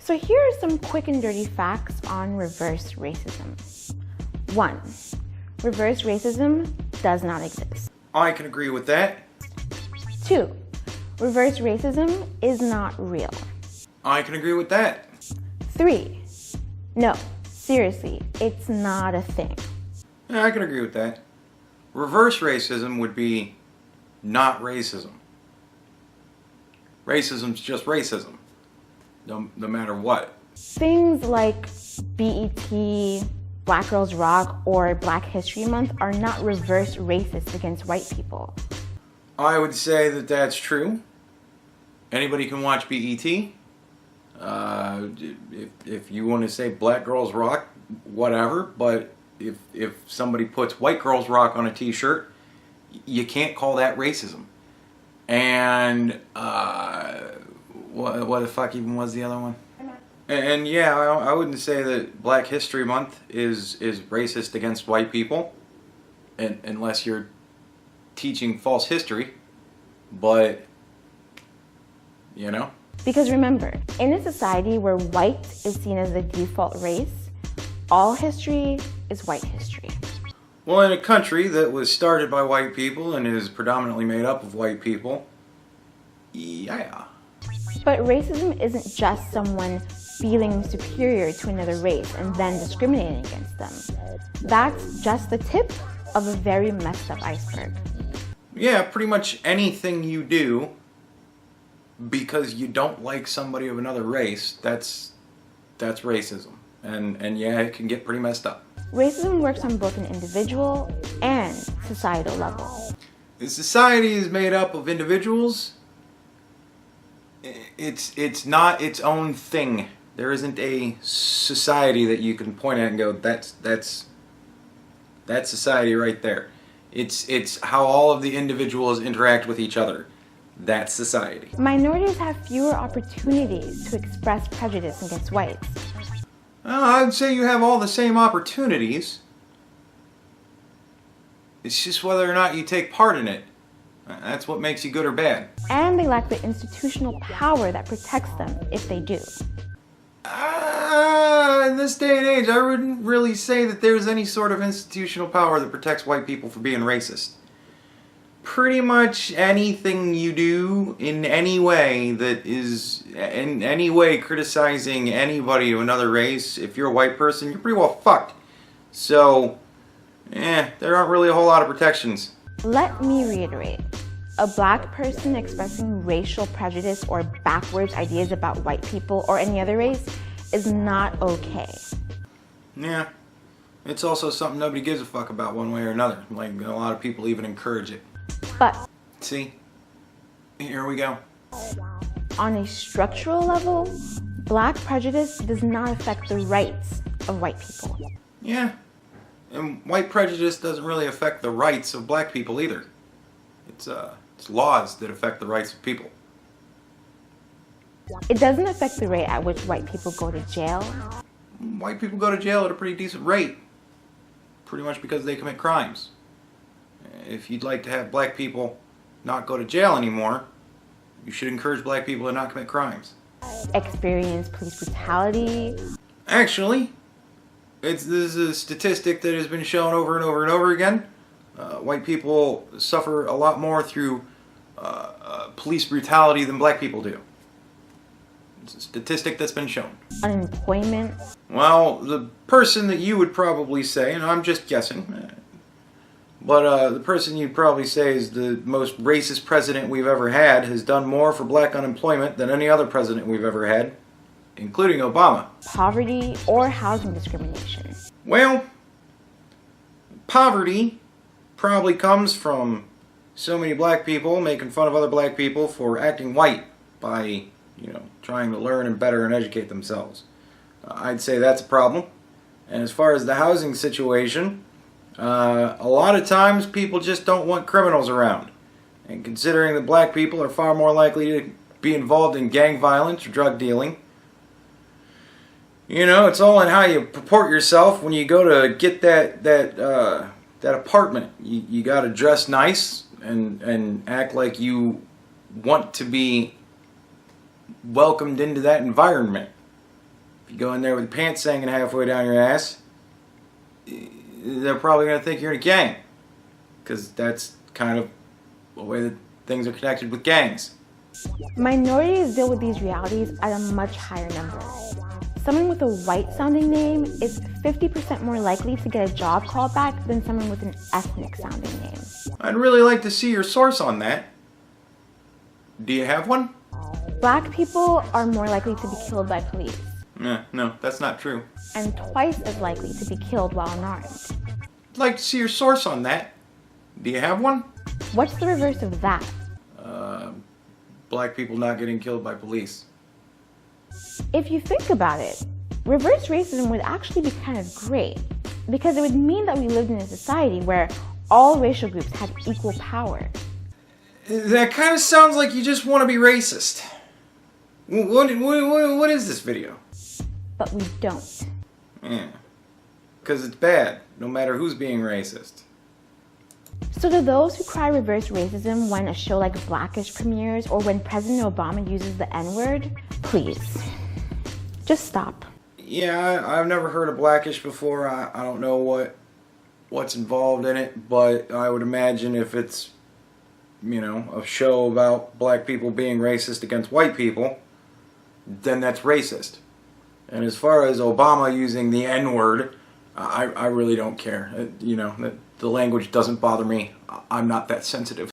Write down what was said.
So here are some quick and dirty facts on reverse racism. 1. Reverse racism does not exist. I can agree with that. 2. Reverse racism is not real. I can agree with that. 3. No, seriously, it's not a thing. Yeah, I can agree with that. Reverse racism would be not racism. Racism's just racism, no matter what. Things like BET, Black Girls Rock, or Black History Month are not reverse racist against white people. I would say that that's true. Anybody can watch BET. If you want to say Black Girls Rock, whatever, but if somebody puts White Girls Rock on a t-shirt, you can't call that racism. And what the fuck even was the other one? And yeah, I wouldn't say that Black History Month is racist against white people, unless you're teaching false history, but you know. Because remember, in a society where white is seen as the default race, all history is white history. Well, in a country that was started by white people and is predominantly made up of white people, yeah. But racism isn't just someone feeling superior to another race and then discriminating against them. That's just the tip of a very messed up iceberg. Yeah, pretty much anything you do because you don't like somebody of another race, that's racism. And yeah, it can get pretty messed up. Racism works on both an individual and societal level. The society is made up of individuals. It's not its own thing. There isn't a society that you can point at and go, that's society right there. It's how all of the individuals interact with each other. That's society. Minorities have fewer opportunities to express prejudice against whites. I'd say you have all the same opportunities. It's just whether or not you take part in it. That's what makes you good or bad. And they lack the institutional power that protects them if they do. In this day and age, I wouldn't really say that there's any sort of institutional power that protects white people from being racist. Pretty much anything you do in any way that is in any way criticizing anybody of another race, if you're a white person, you're pretty well fucked. So, there aren't really a whole lot of protections. Let me reiterate. A black person expressing racial prejudice or backwards ideas about white people or any other race is not okay. Yeah. It's also something nobody gives a fuck about one way or another. Like, a lot of people even encourage it. But see, here we go. On a structural level, black prejudice does not affect the rights of white people. Yeah. And white prejudice doesn't really affect the rights of black people either. It's laws that affect the rights of people. It doesn't affect the rate at which white people go to jail. White people go to jail at a pretty decent rate. Pretty much because they commit crimes. If you'd like to have black people not go to jail anymore, you should encourage black people to not commit crimes. Experience police brutality. Actually, this is a statistic that has been shown over and over and over again. White people suffer a lot more through police brutality than black people do. It's a statistic that's been shown. Unemployment. Well, the person that you would probably say, and I'm just guessing, but the person you'd probably say is the most racist president we've ever had has done more for black unemployment than any other president we've ever had, including Obama. Poverty or housing discrimination. Well, poverty probably comes from so many black people making fun of other black people for acting white by, trying to learn and better and educate themselves. I'd say that's a problem. And as far as the housing situation, a lot of times people just don't want criminals around. And considering that black people are far more likely to be involved in gang violence or drug dealing, it's all in how you purport yourself when you go to get that apartment. You got to dress nice and act like you want to be welcomed into that environment. If you go in there with your pants hanging halfway down your ass, they're probably going to think you're in a gang. Because that's kind of the way that things are connected with gangs. Minorities deal with these realities at a much higher number. Someone with a white-sounding name is 50% more likely to get a job callback than someone with an ethnic-sounding name. I'd really like to see your source on that. Do you have one? Black people are more likely to be killed by police. No, that's not true. And twice as likely to be killed while unarmed. I'd like to see your source on that. Do you have one? What's the reverse of that? Black people not getting killed by police. If you think about it, reverse racism would actually be kind of great, because it would mean that we lived in a society where all racial groups had equal power. That kind of sounds like you just want to be racist. What is this video? But we don't. Yeah. Because it's bad, no matter who's being racist. So do those who cry reverse racism when a show like Blackish premieres or when President Obama uses the N-word? Please, just stop. Yeah, I've never heard of Blackish before. I don't know what's involved in it, but I would imagine if it's, a show about black people being racist against white people, then that's racist. And as far as Obama using the N-word, I really don't care. The language doesn't bother me. I'm not that sensitive.